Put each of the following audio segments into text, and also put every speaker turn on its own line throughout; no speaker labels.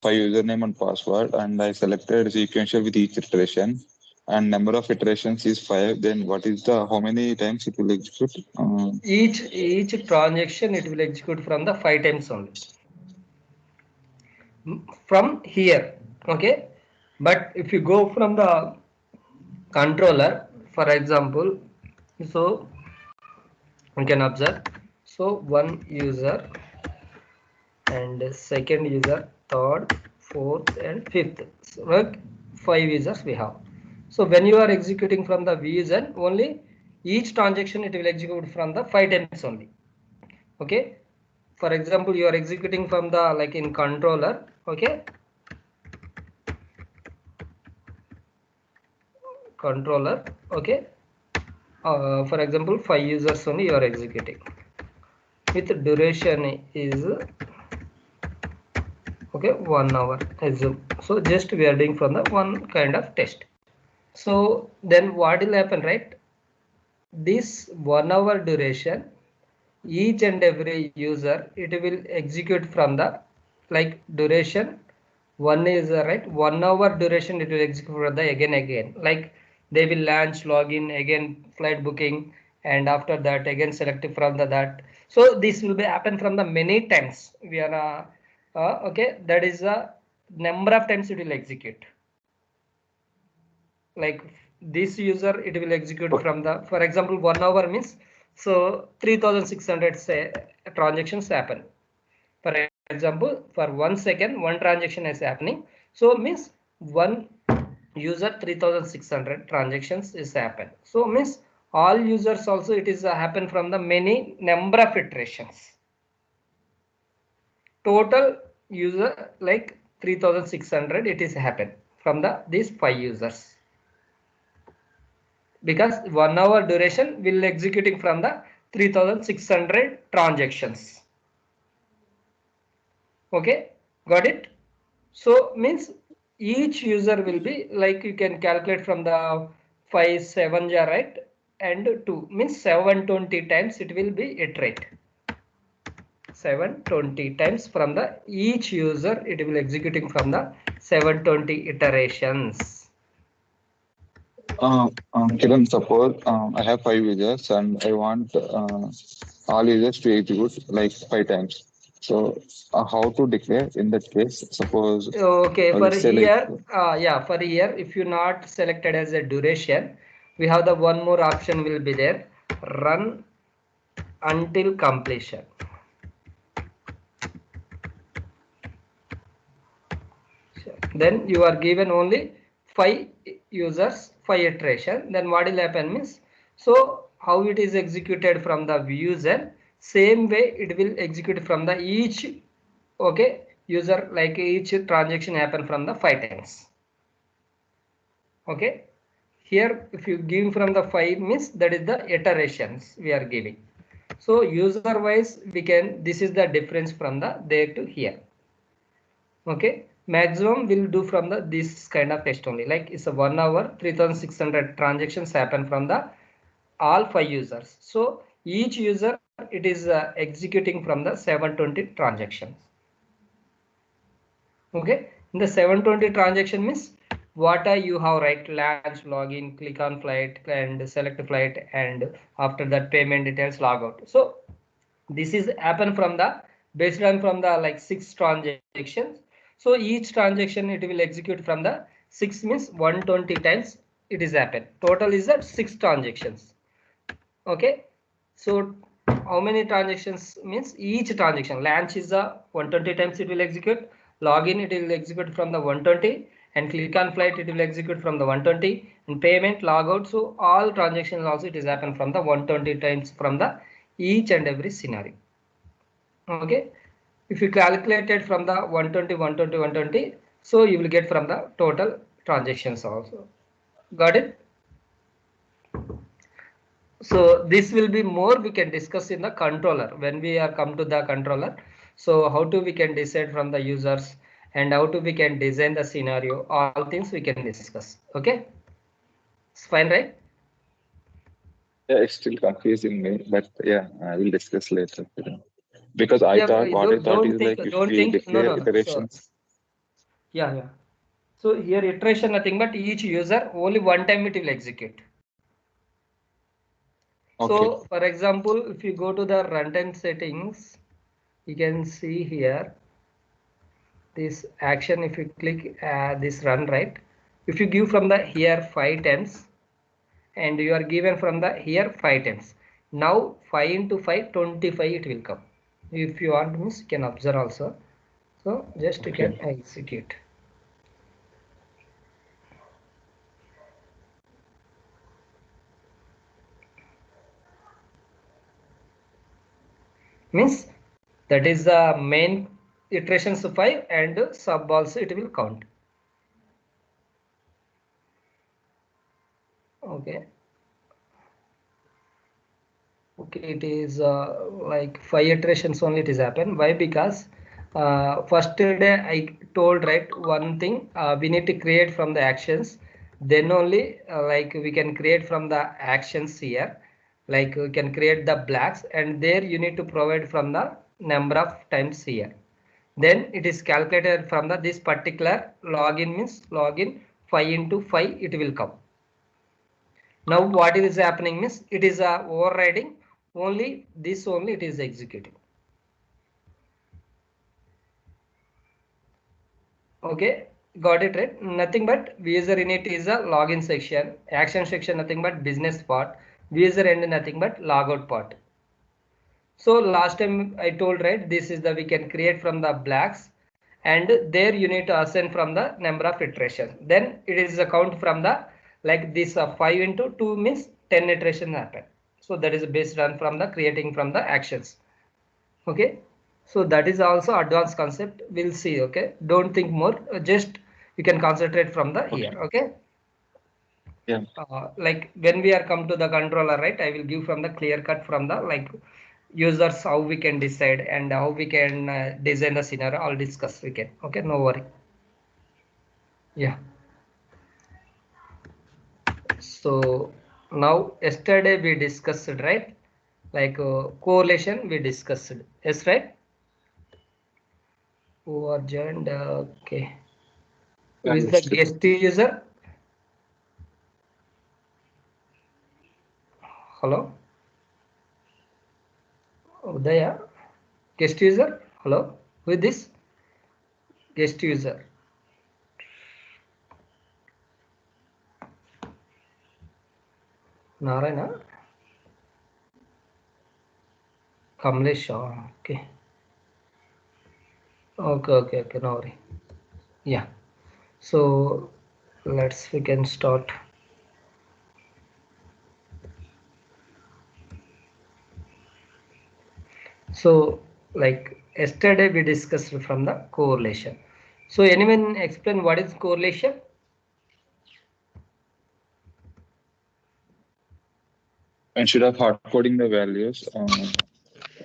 5 username and password, and I selected sequential with each iteration, and number of iterations is 5. Then what is the how many times it will execute?
Each transaction it will execute from the 5 times only. From here, okay. But if you go from the controller, for example, so you can observe. So one user and second user, third, fourth, and fifth. So, like 5 users we have. So when you are executing from the views, only each transaction it will execute from the 5 times only. Okay. For example, you are executing from the like in controller. Okay. Controller. Okay. For example, 5 users only you are executing. With duration is okay 1 hour assume. So just we are doing from the one kind of test. So then what will happen, right? This 1 hour duration, each and every user it will execute from the like duration. One is right 1 hour duration it will execute for the again like they will launch login again flight booking, and after that again select from the that. So this will be happen from the many times we are okay, that is the number of times it will execute. Like this user it will execute from the, for example, 1 hour means so 3600 say transactions happen. For example, for 1 second one transaction is happening, so means one user 3600 transactions is happen. So means all users also it is happen from the many number of iterations. Total user like 3600 it is happen from the these 5 users, because 1 hour duration will executing from the 3600 transactions. Okay, got it? So means each user will be like you can calculate from the 5 7 right, and 2 means 720 times it will be iterate. 720 times from the each user it will executing from the 720 iterations.
Kiran, suppose I have 5 users and I want all users to execute like 5 times. So how to declare in that case? Suppose
Okay, for
let's say like
here, yeah, for here, if you not selected as a duration, we have the one more option will be there, run until completion. Then you are given only 5 users, 5 iteration. Then what will happen means, so how it is executed from the user, same way it will execute from the each, okay, user, like each transaction happen from the 5 times. Okay, here if you give from the 5 means that is the iterations we are giving. So user wise we can, this is the difference from the there to here. Okay, maximum will do from the this kind of test only, like it's a 1 hour 3600 transactions happen from the all 5 users. So each user it is executing from the 720 transactions. Okay, in the 720 transaction means what you have, right? Launch, login, click on flight and select flight, and after that payment details, log out. So this is happen from the based on from the like 6 transactions. So each transaction it will execute from the 6 means 120 times it is happen. Total is that 6 transactions. Okay, so how many transactions means each transaction launch is a 120 times it will execute, login it will execute from the 120, and click on flight it will execute from the 120, and payment logout. So all transactions also it is happen from the 120 times from the each and every scenario. Okay, if you calculated from the 120 120 120, so you will get from the total transactions also. Got it? So this will be more we can discuss in the controller when we are come to the controller. So how to we can decide from the users, and how to we can design the scenario, all things we can discuss. Okay, it's fine, right?
yeah, it's still confusing me, but yeah, I will discuss later. Because I
Yeah,
thought what I thought
don't
is
think,
like if we
no
declare
no no. So
iterations.
Yeah. So here iteration nothing but each user only one time it will execute.
Okay.
So for example, if you go to the runtime settings, you can see here this action. If you click this run, right, if you give from the here 5 times and you are given from the here 5 times, now 5 into 5 25 it will come. If you want means you can observe also. So just you can
Okay.
execute. Means that is the main iterations of 5 and sub also it will count. Okay. Okay, it is like 5 iterations only it is happen. Why? Because first day I told right one thing, we need to create from the actions. Then only like we can create from the actions here. Like we can create the blacks and there you need to provide from the number of times here. Then it is calculated from the this particular login means login 5 into 5 it will come. Now what is happening means it is overriding only this only it is executing. Okay, got it right? Nothing but user init is a login section, action section nothing but business part, user end nothing but logout part. So last time I told right this is the we can create from the blacks and there you need to assign from the number of iterations. Then it is a count from the like this 5 into 2 means 10 iterations happen. So that is based on from the creating from the actions. Okay. So that is also advanced concept. We'll see. Okay. Don't think more. Just you can concentrate from the here.
Okay.
Okay.
Yeah.
Like when we are come to the controller, right? I will give from the clear cut from the like users how we can decide and how we can design the scenario. I'll discuss. We can. Okay. No worry. Yeah. So now yesterday we discussed right, like correlation we discussed. Yes, right? Who are joined? Okay. Who
Yeah.
is the
Yes.
guest user? Hello, Udaya. Guest user. Hello. Who is this? Guest user. Narayana. Kamlesh. Okay. Okay. No worry. Yeah. So we can start. So like yesterday we discussed from the correlation. So anyone explain what is correlation?
Instead of hard coding the values,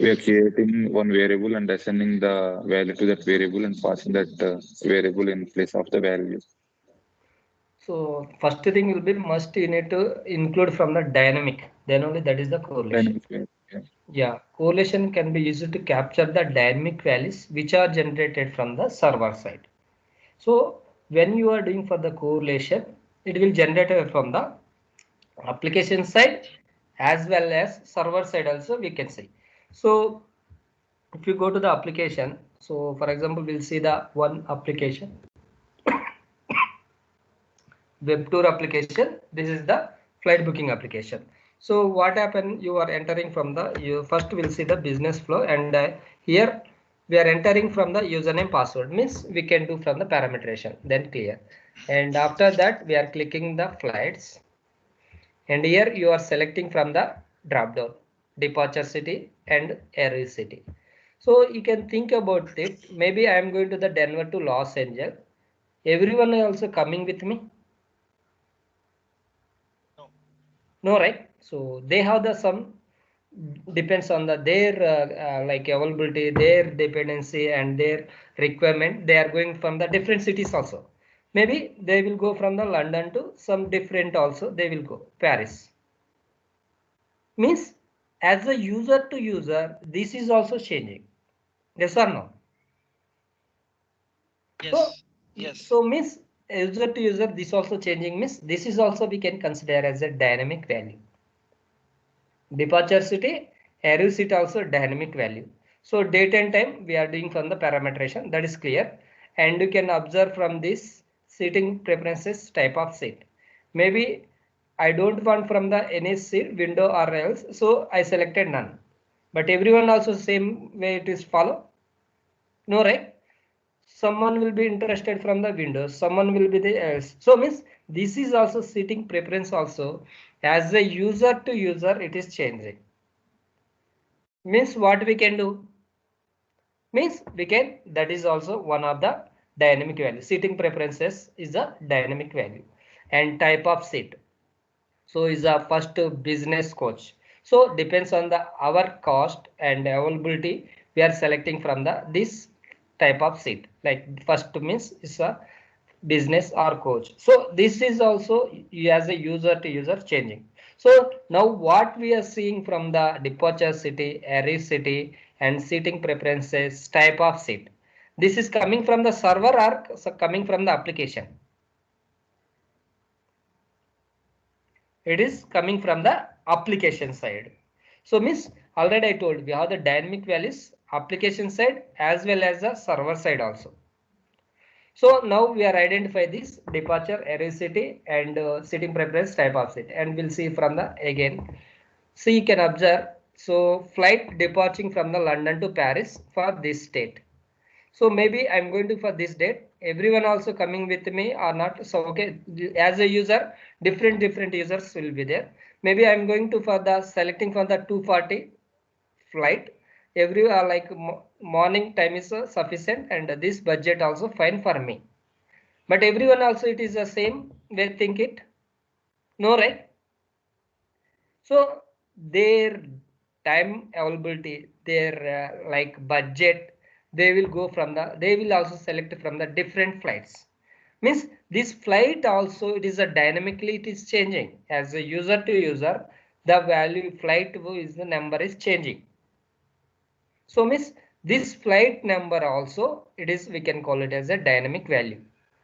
we are creating one variable and assigning the value to that variable and passing that variable in place of the value.
So first thing will be must you need to include from the dynamic. Then only that is the correlation.
Dynamic value. Yeah.
Yeah, correlation can be used to capture the dynamic values which are generated from the server side. So when you are doing for the correlation, it will generate from the application side as well as server side also we can see. So if you go to the application, so for example, we'll see the one application, web tour application. This is the flight booking application. So what happened? You are entering from the you first will see the business flow, and here we are entering from the username password means we can do from the parameterization, then clear, and after that we are clicking the flights, and here you are selecting from the drop down departure city and arrival city. So you can think about it. Maybe I am going to the Denver to Los Angeles. Everyone is also coming with me.
No.
No, right? So they have the some depends on the their like availability, their dependency, and their requirement. They are going from the different cities also. Maybe they will go from the London to some different also. They will go Paris. Means as a user to user, this is also changing. Yes or no? So
Yes. Yes.
So means user to user, this also changing means this is also we can consider as a dynamic value. Departure city, arrival city also dynamic value. So date and time we are doing from the parameterization, that is clear. And you can observe from this seating preferences type of seat. Maybe I don't want from the any seat window or else, so I selected none. But everyone also same way it is follow. No, right? Someone will be interested from the windows, someone will be the else. So means this is also seating preference also as a user to user it is changing. Means what we can do? Means we can, that is also one of the dynamic value. Seating preferences is a dynamic value. And type of seat. So is a first business coach. So depends on the our cost and availability. We are selecting from the this type of seat. Like first means is a business or coach. So this is also as a user to user changing. So now what we are seeing from the departure city, arrive city, and seating preferences type of seat. This is coming from the server or coming from the application. It is coming from the application side. So means already I told we have the dynamic values application side as well as the server side also. So now we are identify this departure, arrival city, and sitting preference type of seat, and we'll see from the again. So you can observe. So flight departing from the London to Paris for this state. So maybe I'm going to for this date. Everyone also coming with me or not. So okay, as a user, different users will be there. Maybe I'm going to for the selecting for the 2:40 flight. Every like morning time is sufficient, and this budget also fine for me. But everyone also it is the same. They think it. No, right? So their time availability, their like budget, they will go from the, they will also select from the different flights. Means this flight also it is a dynamically it is changing as a user to user. The value flight is the number is changing. So means this flight number also it is we can call it as a dynamic value.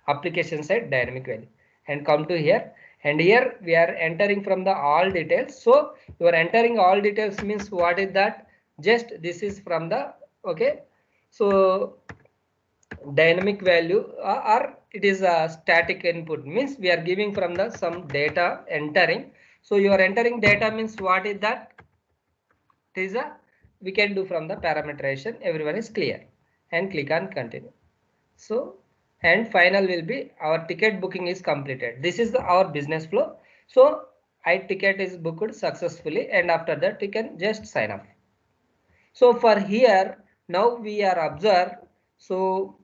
Application side dynamic value. And come to here, and here we are entering from the all details. So you are entering all details means what is that? Just this is from the okay. So dynamic value or it is a static input means we are giving from the some data entering. So you are entering data means what is that? It is a we can do from the parameterization. Everyone is clear, and click on continue. So and final will be our ticket booking is completed. This is our business flow. So I ticket is booked successfully, and after that you can just sign up. So for here now we are observe. So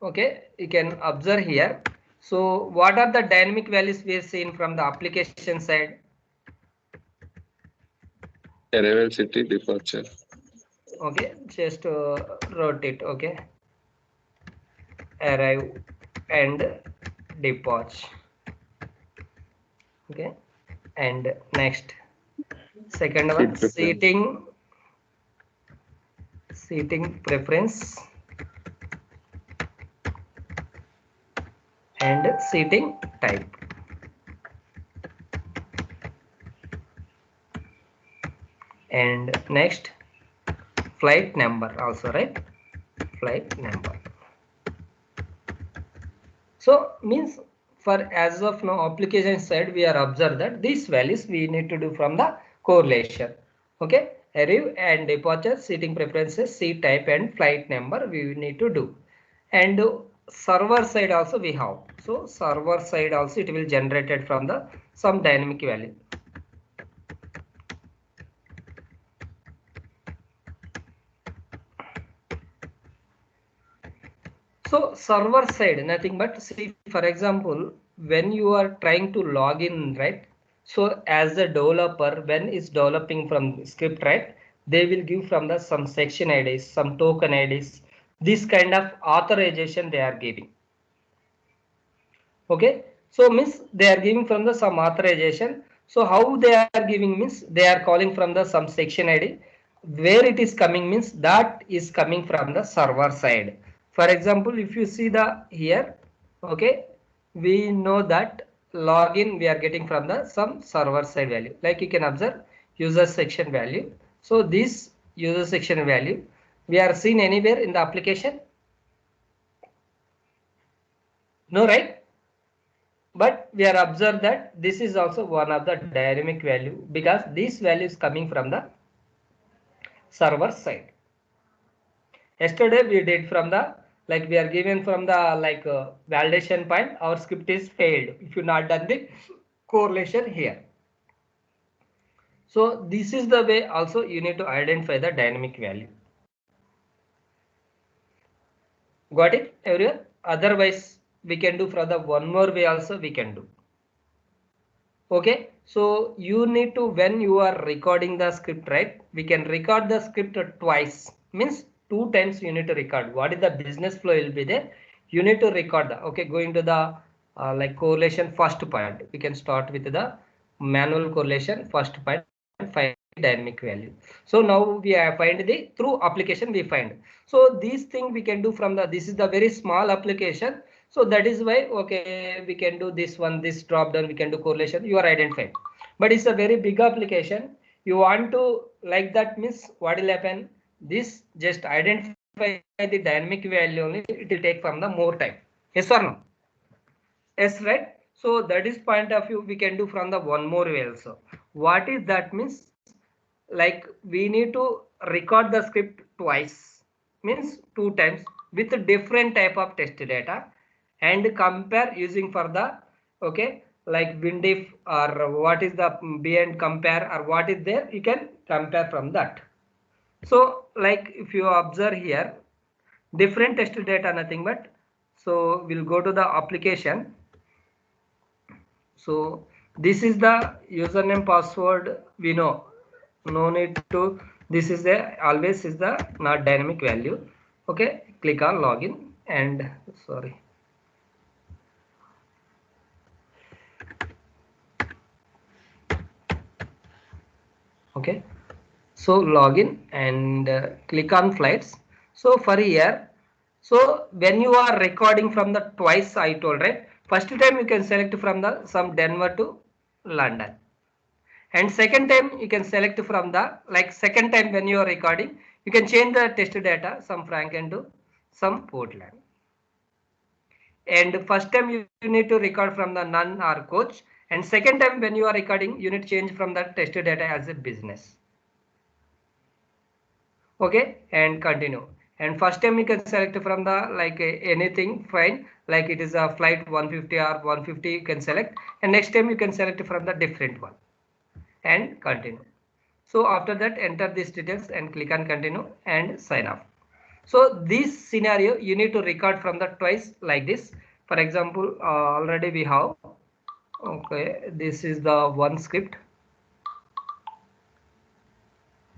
okay, you can observe here. So what are the dynamic values we have seen from the application side?
Arrival city, departure.
Okay, just wrote it. Okay, arrive and depart. Okay, and next second
Seat
one
preference.
seating preference and seating type. And next flight number also, right? Flight number. So means for as of now application side we are observed that these values we need to do from the correlation. Okay, arrive and departure, seating preferences, seat type, and flight number we need to do. And server side also we have. So server side also it will generated from the some dynamic value. So server side nothing but see for example when you are trying to log in, right? So as a developer when is developing from script, right? They will give from the some section IDs, some token IDs, this kind of authorization they are giving. Okay, so means they are giving from the some authorization. So how they are giving means they are calling from the some section ID. Where it is coming means that is coming from the server side. For example, if you see the here, okay, we know that login we are getting from the some server side value. Like you can observe user section value. So this user section value we are seen anywhere in the application. No, right? But we are observed that this is also one of the dynamic value because this value is coming from the server side. Yesterday we did from the like we are given from the like validation point, our script is failed if you not done the correlation here. So this is the way also you need to identify the dynamic value. Got it everyone? Otherwise we can do from the one more way also we can do. Okay, so you need to, when you are recording the script, right, we can record the script twice, means 2 times you need to record. What is the business flow will be there, you need to record the, okay, going to the like correlation first point, we can start with the manual correlation first point, find dynamic value. So now we find the through application we find. So these thing we can do from the, this is the very small application. So that is why, okay, we can do this one, this drop down, we can do correlation, you are identified. But it's a very big application. You want to like that means what will happen? This just identify the dynamic value only, it will take from the more time. Yes or no? Yes, right? So that is point of view we can do from the one more way also. What is that means? Like we need to record the script twice, means 2 times with a different type of test data and compare using for the, okay, like windif or what is the and compare or what is there, you can compare from that. So like if you observe here, different test data nothing but, so we'll go to the application. So this is the username password, we know, no need to, this is the always is the not dynamic value. Okay, click on login and sorry, okay, so login and click on flights. So for here, so when you are recording from the twice I told, right, first time you can select from the some Denver to London, and second time you can select from the, like second time when you are recording you can change the test data some Franken to some Portland, and first time you need to record from the none or coach, and second time when you are recording you need to change from the test data as a business. Okay, and continue, and first time you can select from the like anything fine, like it is a flight 150 or 150 you can select, and next time you can select from the different one and continue. So after that enter these details and click on continue and sign off. So this scenario you need to record from the twice like this. For example, already we have, okay, this is the one script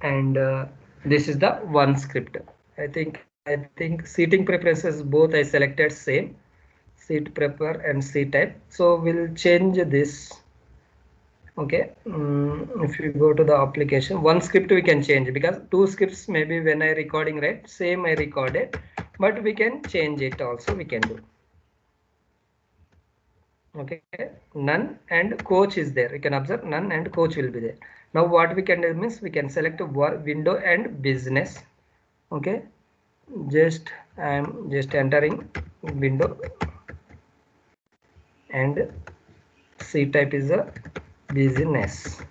and this is the one script. I think seating preferences both I selected same, seat prepare and seat type. So we'll change this. Okay, if you go to the application, one script we can change because two scripts maybe when I recording, right, same I recorded, but we can change it also, we can do. Okay, none and coach is there, you can observe none and coach will be there. Now what we can do means we can select window and business. Okay, just I am just entering window and C type is a business.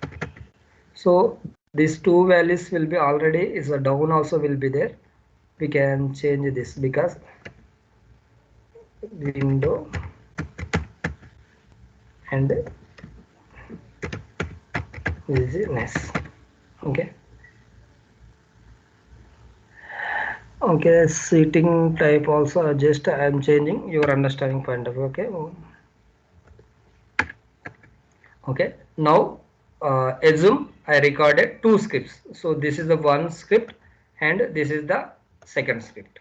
So these two values will be already is a down also will be there. We can change this because window and business. Okay. Okay, seating type also just I am changing your understanding point of view. Okay. Okay. Now assume I recorded two scripts. So this is the one script and this is the second script.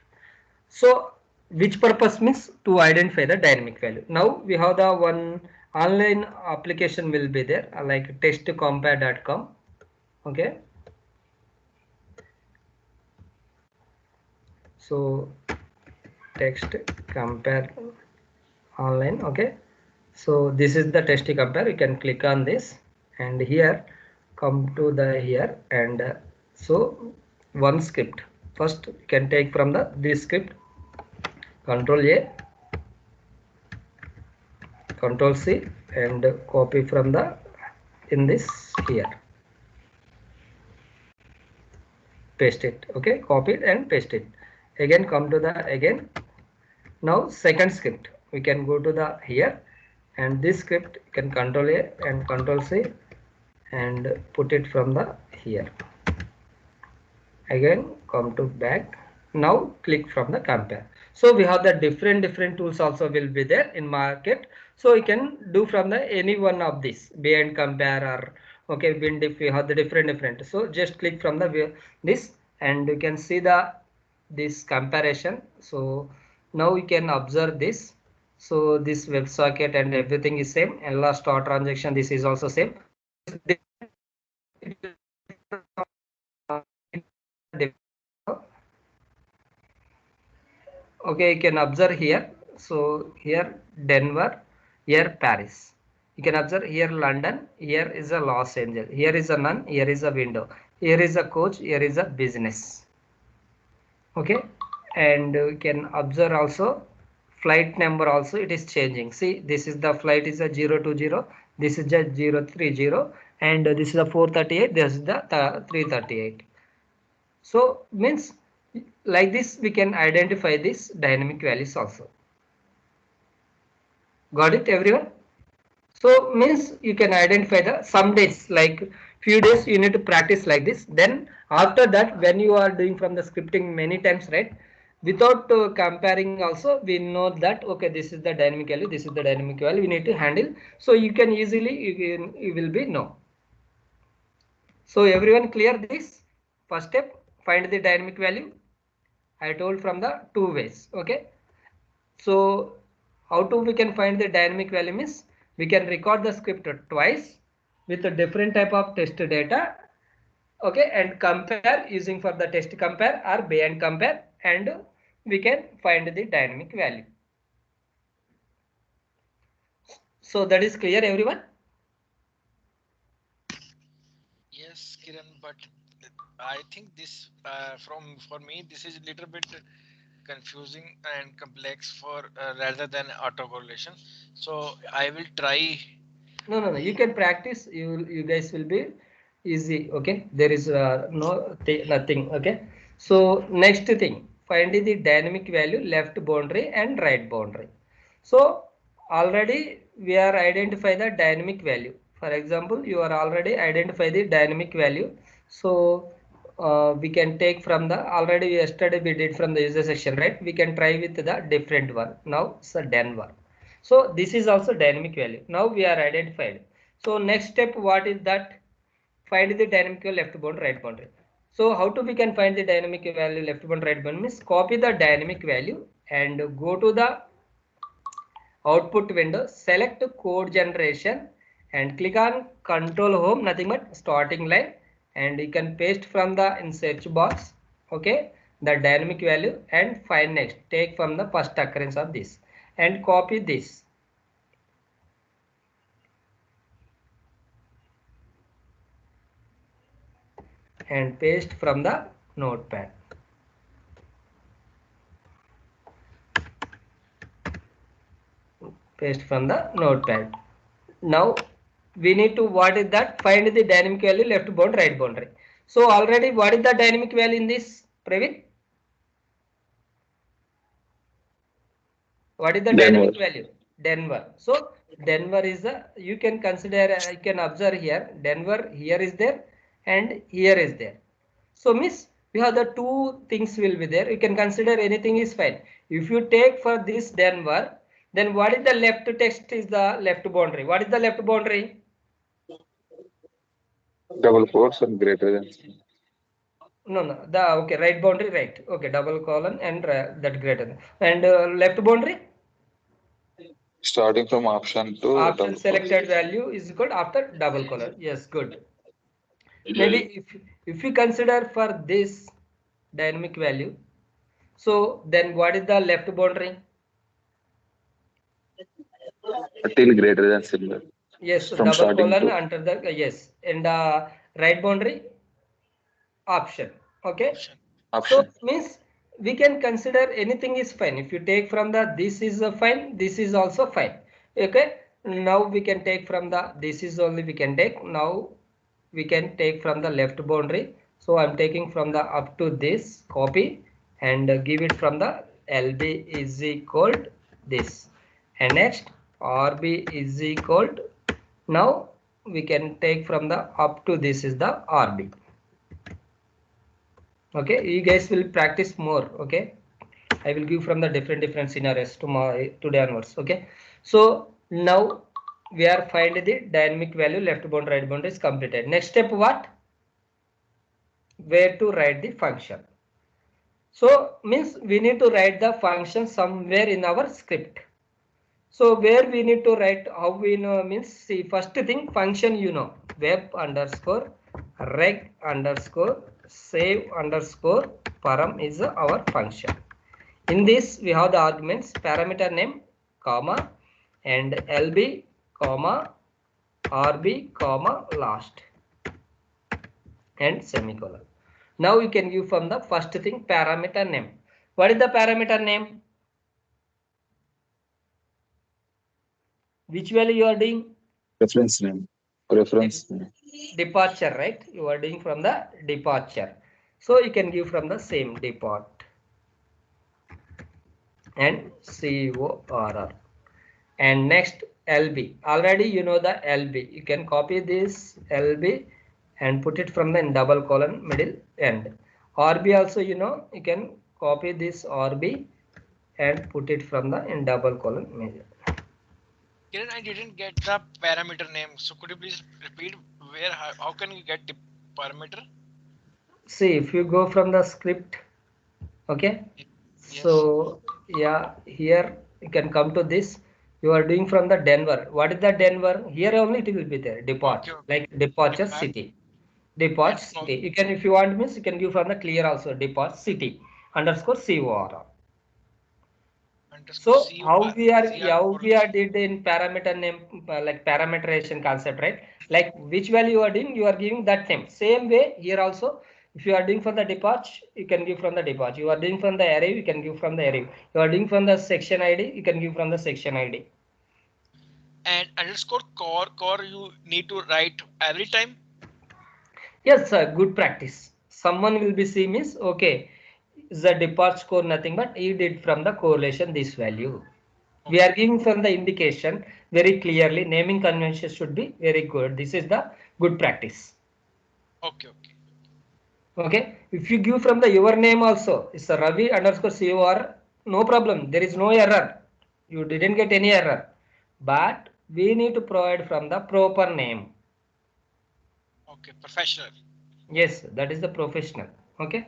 So which purpose means to identify the dynamic value. Now we have the one online application will be there like testcompare.com. Okay. So text compare online. Okay, so this is the text compare. You can click on this and here come to the here and so one script first you can take from the this script, control A, control C and copy from the in this here, paste it. Okay, copy it and paste it. Again come to the again. Now second script we can go to the here and this script you can control A and control C and put it from the here. Again come to back. Now click from the compare. So we have the different tools also will be there in market. So you can do from the any one of this and compare or okay wind if you have the different. So just click from the this and you can see the this comparison. So now you can observe this. So this web socket and everything is same, and last start transaction this is also same. Okay, you can observe here. So here Denver, here Paris. You can observe here London, here is a Los Angeles, here is a none, here is a window, here is a coach, here is a business. Okay, and you can observe also flight number also it is changing. See, this is the flight is a 020, this is a 030, and this is a 438, this is the 338. So means like this we can identify this dynamic values also. Got it everyone? So means you can identify the some days like few days you need to practice like this. Then after that when you are doing from the scripting many times, right? Without comparing also we know that okay this is the dynamic value, this is the dynamic value we need to handle. So you can easily you will be know. So everyone clear this? First step, find the dynamic value. I told from the two ways. Okay. So how to we can find the dynamic value means we can record the script twice with a different type of test data. Okay, and compare using for the test compare or band compare, and we can find the dynamic value. So that is clear everyone?
Yes, Kiran, but I think this for me this is a little bit confusing and complex for rather than autocorrelation. So I will try.
No. You can practice. You guys will be easy. Okay. There is nothing. Okay. So next thing, find the dynamic value left boundary and right boundary. So already we are identify the dynamic value. For example, you are already identify the dynamic value. So we can take from the already yesterday we did from the user section, right? We can try with the different one. Now it's a Denver. So this is also dynamic value. Now we are identified. So next step, what is that? Find the dynamic value left bound, right boundary. So how to we can find the dynamic value left bound, right bound means copy the dynamic value and go to the output window, select code generation and click on control home, nothing but starting line, and you can paste from the in search box. Okay, the dynamic value and find next. Take from the first occurrence of this and copy this. And paste from the notepad. Paste from the notepad. Now we need to what is that? Find the dynamic value left bound, right boundary. So already what is the dynamic value in this, Praveen? What is the
Denver.
dynamic value? Denver. So Denver is the you can consider you can observe here Denver here is there and here is there. So miss we have the two things will be there. You can consider anything is fine. If you take for this Denver, then what is the left text is the left boundary? What is the left boundary?
Double quotes and greater than.
No. The okay right boundary right. Okay double colon and that greater than. And left boundary
Starting from option to
option
double quotes.
selected value is equal after double colon. Yes, good. Maybe if you consider for this dynamic value, So then what is the left boundary?
Till greater than similar.
Yes,
From
double
starting
colon
to
under the yes, and right boundary option. Okay.
Option.
So
option.
means we can consider anything is fine. If you take from the this is fine, this is also fine. Okay. Now we can take from the this is only we can take. Now we can take from the left boundary. So I'm taking from the up to this copy and give it from the LB is equal to this. And next RB is equal to, now we can take from the up to this is the RB. Okay, you guys will practice more. Okay, I will give from the different scenarios tomorrow today onwards. Okay, so now we are find the dynamic value left bound right bound is completed. Next step what? Where to write the function. So means we need to write the function somewhere in our script. So where we need to write, how we know means, see, first thing function, you know, web underscore reg underscore save underscore param is our function. In this we have the arguments parameter name comma and lb comma rb comma last and semicolon. Now you can give from the first thing parameter name. What is the parameter name? Which value you are doing?
Reference name. Reference name.
Departure, right? You are doing from the departure. So you can give from the same depart and CORR. And next LB. Already you know the LB. You can copy this LB and put it from the double colon middle end. RB also you know you can copy this RB and put it from the in double colon middle.
Kiran, I didn't get the parameter name. So could you please repeat where how can you get the parameter?
See if you go from the script, okay.
Yes.
So yeah, here you can come to this. You are doing from the Denver. What is the Denver? Here only it will be there. Depart,
Okay, okay.
like departure
Depart
city. Depart
and
city. You can, if you want means you can give from the clear also. Depart city underscore COR.
underscore
So
COR
how
for
we are did in parameter name like parameterization concept, right? Like which value you are doing, you are giving that name. Same way here also, if you are doing from the departure, you can give from the departure. You are doing from the array, you can give from the array. You are doing from the section ID, you can give from the section ID.
and underscore core you need to write every time.
Yes, sir, good practice. Someone will be seeing is okay. The depart score nothing but he did from the correlation this value. We are
Okay,
giving from the indication very clearly. Naming convention should be very good. This is the good practice.
okay, okay.
Okay. If you give from the your name also, it's a Ravi underscore COR, no problem. There is no error. You didn't get any error. But we need to provide from the proper name.
Okay, professional.
Yes, that is the professional. Okay.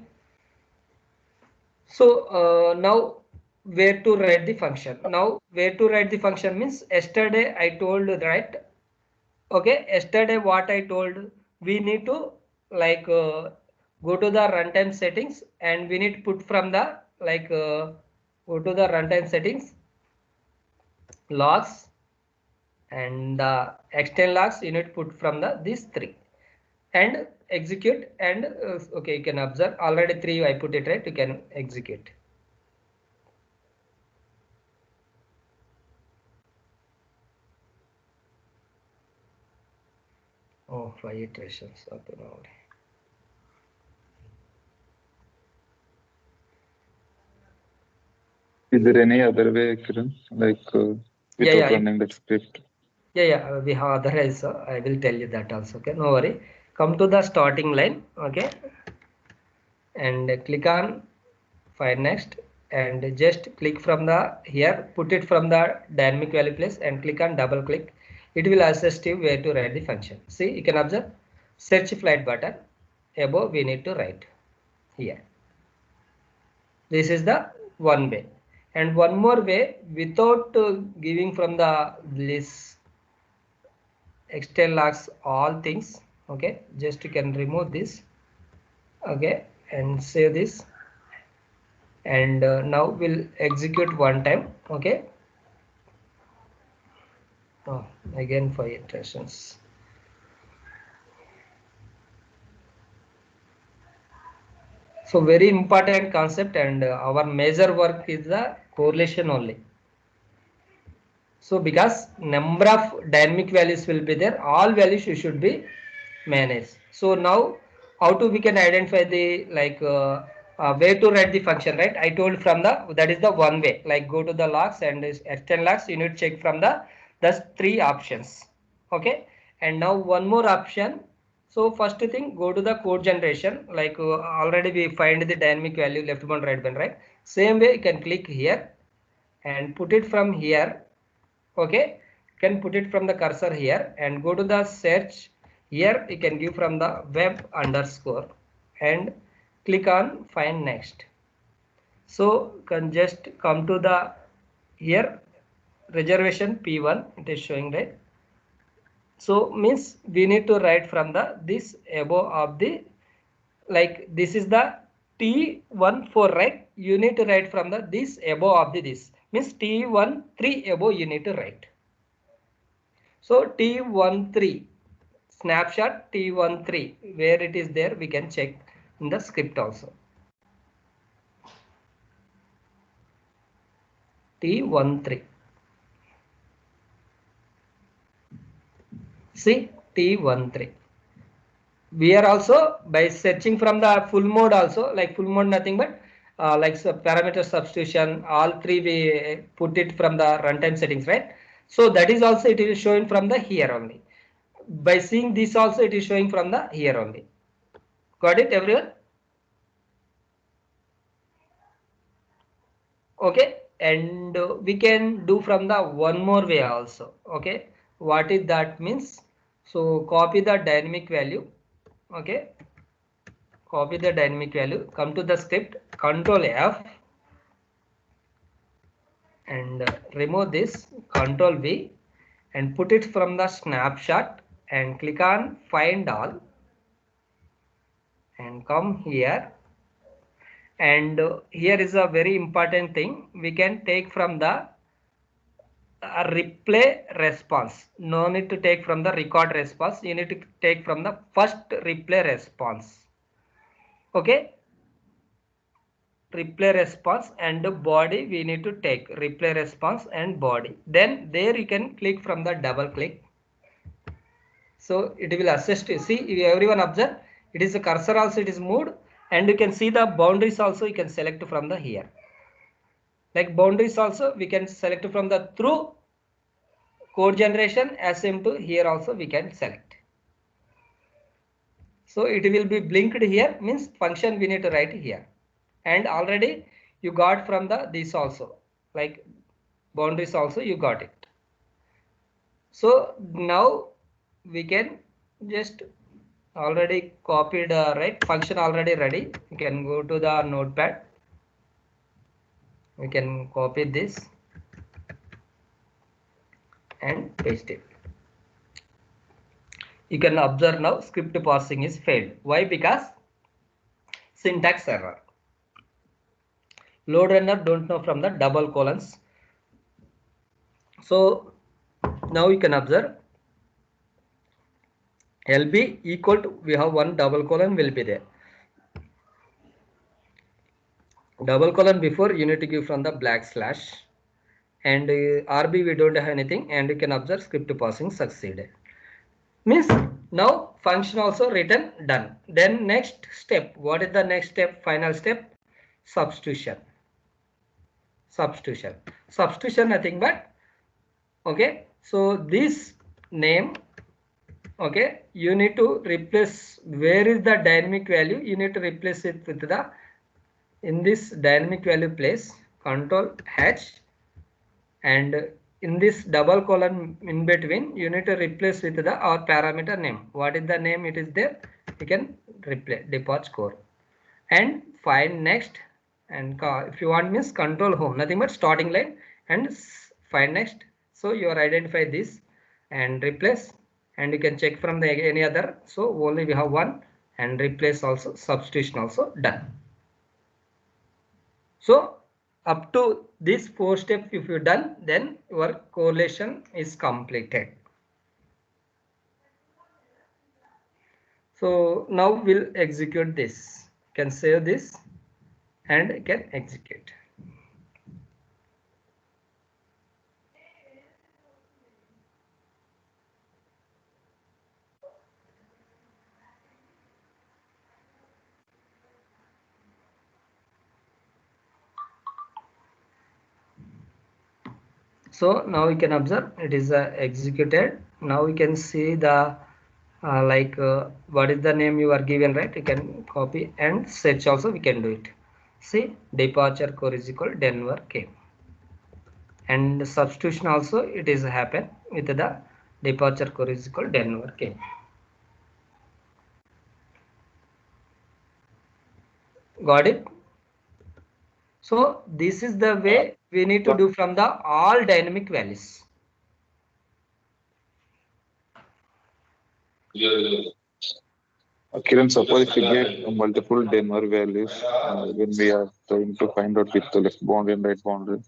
So now where to write the function? Now where to write the function means yesterday I told right. Okay, yesterday what I told, we need to like go to the runtime settings and we need to put from the like go to the runtime settings logs and the external logs you need to put from the these three and execute and okay, you can observe already three I put it right, you can execute. Oh, 5 iterations. Okay, now.
Is there any other way, Kiran, like
Yeah,
without
yeah,
running that script?
yeah. We have other also. I will tell you that also. Okay, no worry. Come to the starting line. Okay, and click on find next and just click from the here. Put it from the dynamic value place and click on double click. It will assist you where to write the function. See, you can observe search flight button above. We need to write here. This is the one way. And one more way without giving from the list external logs all things. Okay, just you can remove this. Okay, and save this and now we'll execute one time. Okay. Oh, again 5 iterations. So very important concept, and our major work is the correlation only. So because number of dynamic values will be there, all values you should be managed. So now how to we can identify the way to write the function, right? I told from the that is the one way, like go to the logs and extend logs, you need to check from the three options. Okay, and now one more option. So first thing, go to the code generation, like already we find the dynamic value left bound right bound, right? Same way you can click here and put it from here. Okay, you can put it from the cursor here and go to the search. Here you can give from the web underscore and click on find next. So you can just come to the here reservation P1, it is showing, right? So means we need to write from the this above of the, like this is the T14, right? You need to write from the this above of the this means T13 above you need to write. So T13 snapshot T13 where it is there we can check in the script also. T13. See T13. We are also by searching from the full mode also, like full mode nothing but parameter substitution, all three we put it from the runtime settings, right? So that is also it is showing from the here only. By seeing this also it is showing from the here only. Got it everyone? Okay, and we can do from the one more way also. Okay, what is that means? So copy the dynamic value. Okay, copy the dynamic value, come to the script, Control F, and remove this, Control V, and put it from the snapshot and click on find all and come here. And here is a very important thing, we can take from the replay response. No need to take from the record response, you need to take from the first replay response. Okay, replay response and body we need to take replay response and body, then there you can click from the double click, so it will assist you. See, if everyone observe, it is a cursor also it is moved, and you can see the boundaries also you can select from the here, like boundaries also we can select from the through code generation as same to here also we can select. So it will be blinked here means function we need to write here, and already you got from the this also, like boundaries also you got it. So now we can just already copied right function already ready, you can go to the notepad, we can copy this and paste it. You can observe now script parsing is failed. Why? Because syntax error. Load runner don't know from the double colons. So now you can observe LB equal to, we have one double colon will be there. Double colon before you need to give from the black slash, and RB we don't have anything, and you can observe script parsing succeeded. Means now function also written done. Then next step, what is the next step? Final step, substitution. Substitution nothing but, okay, so this name, okay, you need to replace, where is the dynamic value, you need to replace it with the, in this dynamic value place, Control H, and in this double colon in between you need to replace with the our parameter name. What is the name? It is there, you can replace depart score and find next, and if you want means control home, nothing but starting line and find next. So you are identify this and replace, and you can check from the any other, so only we have one, and replace also, substitution also done. So up to this 4 steps if you done, then your correlation is completed. So now we'll execute this. You can save this and you can execute. So now we can observe it is executed. Now we can see the what is the name you are given, right? You can copy and search also we can do it. See, departure core is equal Denver came, and substitution also it is happen with the departure core is equal Denver came. Got it? So this is the way we need to do from the all dynamic values.
Kiran, suppose if we get multiple Denver values when we are trying to find out with the left boundary and right boundary.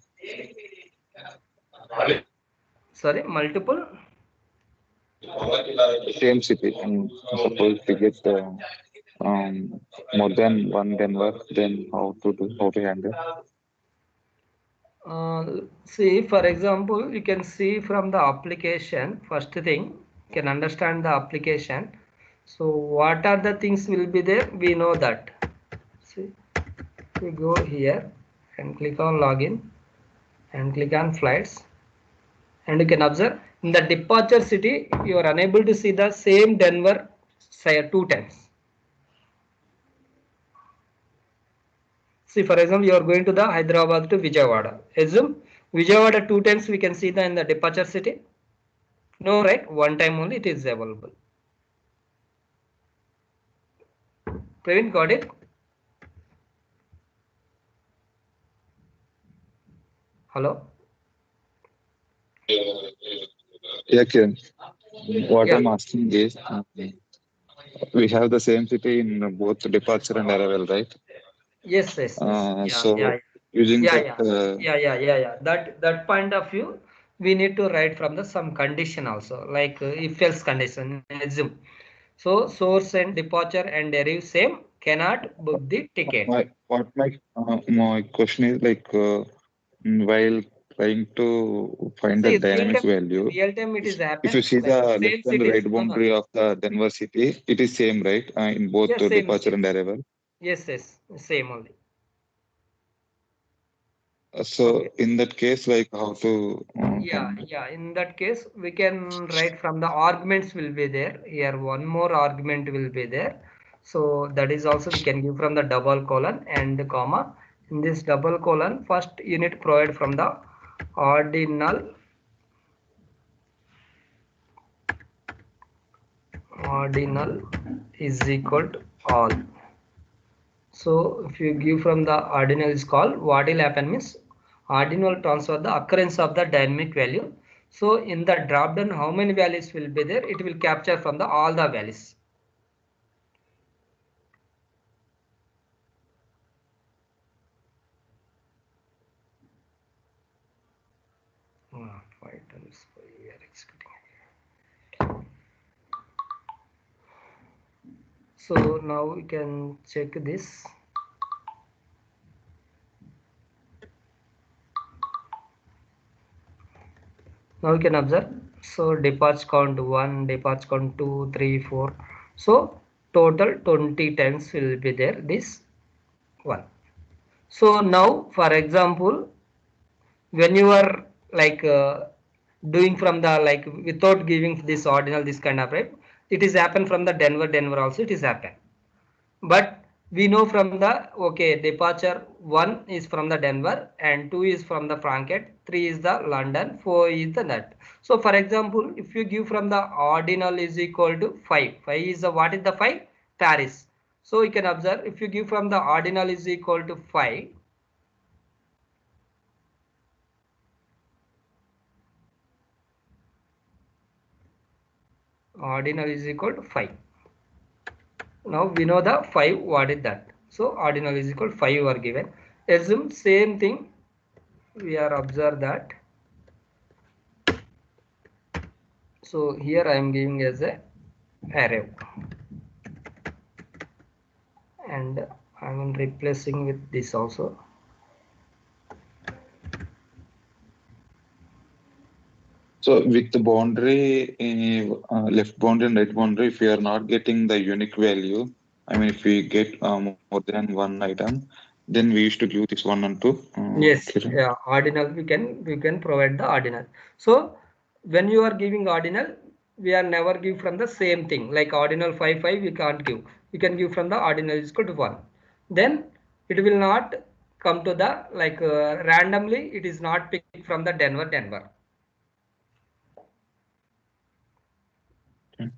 Sorry, multiple.
Same city, and suppose we get more than one Denver, then how to handle?
See, for example, you can see from the application, first thing, you can understand the application. So what are the things will be there? We know that. See, we go here and click on login and click on flights, and you can observe in the departure city, you are unable to see the same Denver say 2 times. See, for example, you are going to the Hyderabad to Vijayawada. Assume Vijayawada 2 times we can see the in the departure city. No, right? One time only it is available. Praveen, got it? Hello?
Yeah, Kiran. What
Yeah.
I'm asking is, we have the same city in both departure and arrival, right?
Yes, yes, yes. Yeah, yeah,
So using
yeah,
that,
yeah, yeah. That point of view, we need to write from the some condition also, like if else condition. Assume. So source and departure and derive same, cannot book the ticket.
my question is like while trying to find the
See,
dynamic value,
real time it is
if you
happen
see
like
the left
same
and
cities.
right
No, no.
boundary of the Denver city, it is same, right? In both
Yes, same,
departure
same.
and arrival.
Yes, yes, same only.
So
Okay.
in that case, like how to handle?
Yeah. In that case, we can write from the arguments will be there. Here, one more argument will be there. So that is also we can give from the double colon and comma. In this double colon, first unit provide from the ordinal is equal to all. So if you give from the ordinal is called, what will happen means ordinal transfer the occurrence of the dynamic value. So in the drop down, how many values will be there? It will capture from the all the values. Ah, 5 times we are executing. So now we can check this. Now we can observe. So departs count 1, departs count 2, 3, 4. So total 20 times will be there. This one. So now, for example, when you are like doing from the like without giving this ordinal this kind of right, it is happen from the Denver also it is happen, but we know from the okay departure 1 is from the Denver and 2 is from the Frankfurt, 3 is the London, 4 is the net. So for example, if you give from the ordinal is equal to 5 is the what is the 5 Paris. So you can observe if you give from the ordinal is equal to 5, ordinal is equal to 5. Now we know the 5 what is that. So ordinal is equal to 5 are given. assume same thing. We are observe that. So here I am giving as a array, and I am replacing with this also.
So with the boundary, left boundary and right boundary, if we are not getting the unique value, I mean, if we get more than one item, then we used to give this one and two.
Yes,
Kiran.
yeah, ordinal we can provide the ordinal. So when you are giving ordinal, we are never give from the same thing. Like ordinal 5 we can't give. We can give from the ordinal is equal to 1. Then it will not come to the like randomly. It is not picked from the Denver.
Okay.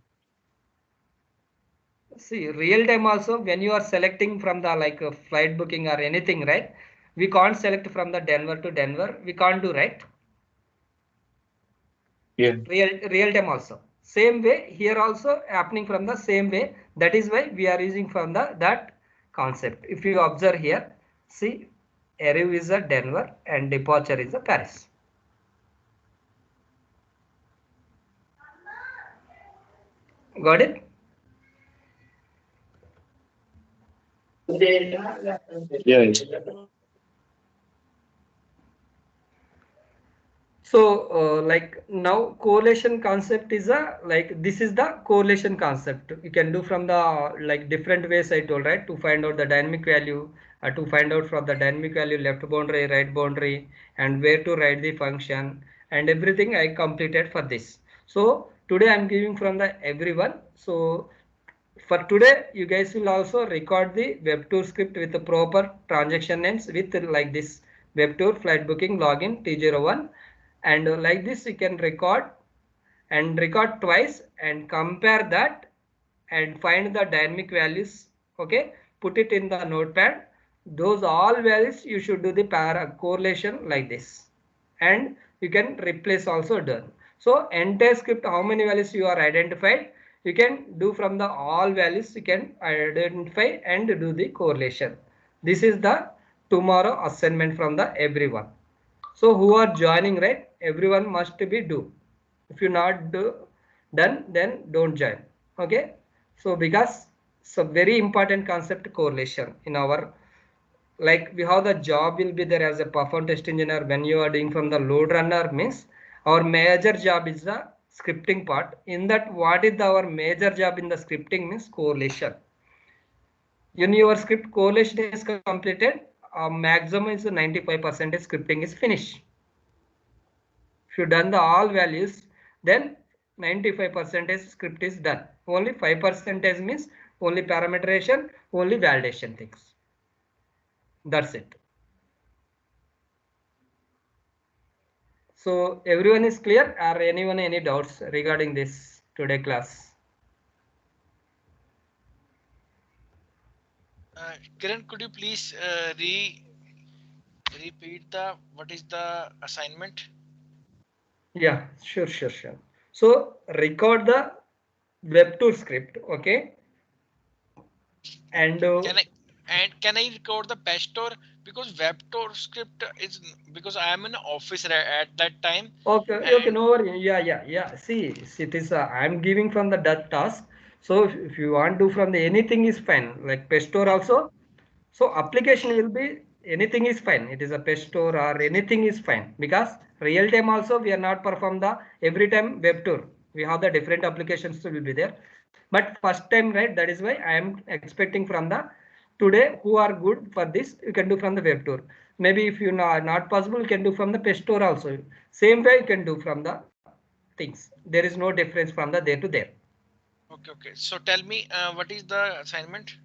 See, real time also when you are selecting from the like flight booking or anything, right? We can't select from the Denver to Denver. We can't do, right?
Yeah.
Real time also. Same way here also happening from the same way. That is why we are using from the that concept. If you observe here, see, arrive is a Denver and departure is a Paris. Got it?
Yeah.
So like now correlation concept is a like this is the correlation concept. You can do from the like different ways I told, right, to find out the dynamic value, to find out from the dynamic value left boundary, right boundary, and where to write the function and everything I completed for this. So today I'm giving from the everyone. So for today you guys will also record the web2 script with the proper transaction names with like this web2 flight booking login T01, and like this you can record and record twice and compare that and find the dynamic values. Okay, put it in the notepad. Those all values you should do the correlation like this, and you can replace also done. So entire script how many values you are identified, you can do from the all values you can identify and do the correlation. This is the tomorrow assignment from the everyone. So who are joining, right, everyone must be do. If you not do done, then don't join. Okay, so because so very important concept correlation in our, like we have the job will be there as a perform test engineer. When you are doing from the load runner means our major job is the scripting part. In that, what is our major job in the scripting means correlation. In your script correlation is completed, maximum is 95% scripting is finished. If you done the all values, then 95% script is done. Only 5% means only parameterization, only validation things. That's it. So everyone is clear? Are anyone any doubts regarding this today class?
Kiran, could you please repeat the what is the assignment?
Yeah, sure. So record the web2 script, okay? And
Can I record the pest store, because webtor script is, because I am in office at that time.
okay,
And
no worry. Yeah. See, it is I'm giving from the that task. So if you want to from the anything is fine. Like pest store also. So application will be anything is fine. It is a pest store or anything is fine, because real time also we are not perform the every time web tour. We have the different applications will be there. But first time, right? That is why I am expecting from the today who are good for this. You can do from the web tour. Maybe if you are not possible, you can do from the pest store also. Same way you can do from the things. There is no difference from the there to there.
okay. So tell me, what is the assignment?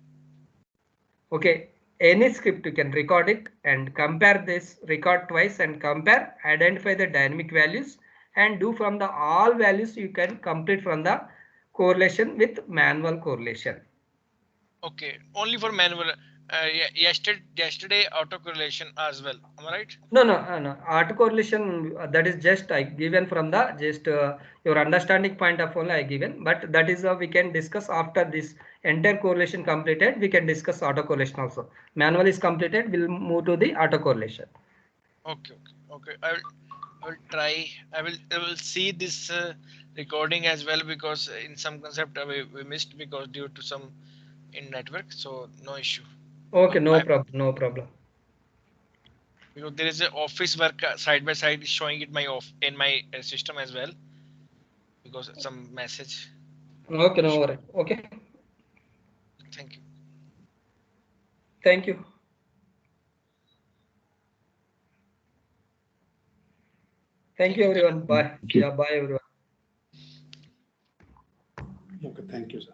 Okay, any script you can record it and compare this, record twice and compare, identify the dynamic values and do from the all values you can complete from the correlation with manual correlation.
Okay, only for manual. Yesterday autocorrelation as well. Am I right?
No, no. Autocorrelation that is just I given from the just your understanding point of only I given, but that is we can discuss after this entire correlation completed. We can discuss autocorrelation also. Manual is completed. We'll move to the autocorrelation.
Okay. I will try. I will see this recording as well, because in some concept we missed because due to some in network. So no issue.
Okay, no
I
problem, no problem.
Because there is a office work side by side showing it my off in my system as well, because some message. No
Okay, no
issue.
worry. Okay,
Thank you.
thank you. Thank
Thank
you
you, Kiran.
everyone. Bye.
Thank you.
Yeah, bye everyone.
Okay, thank you, sir.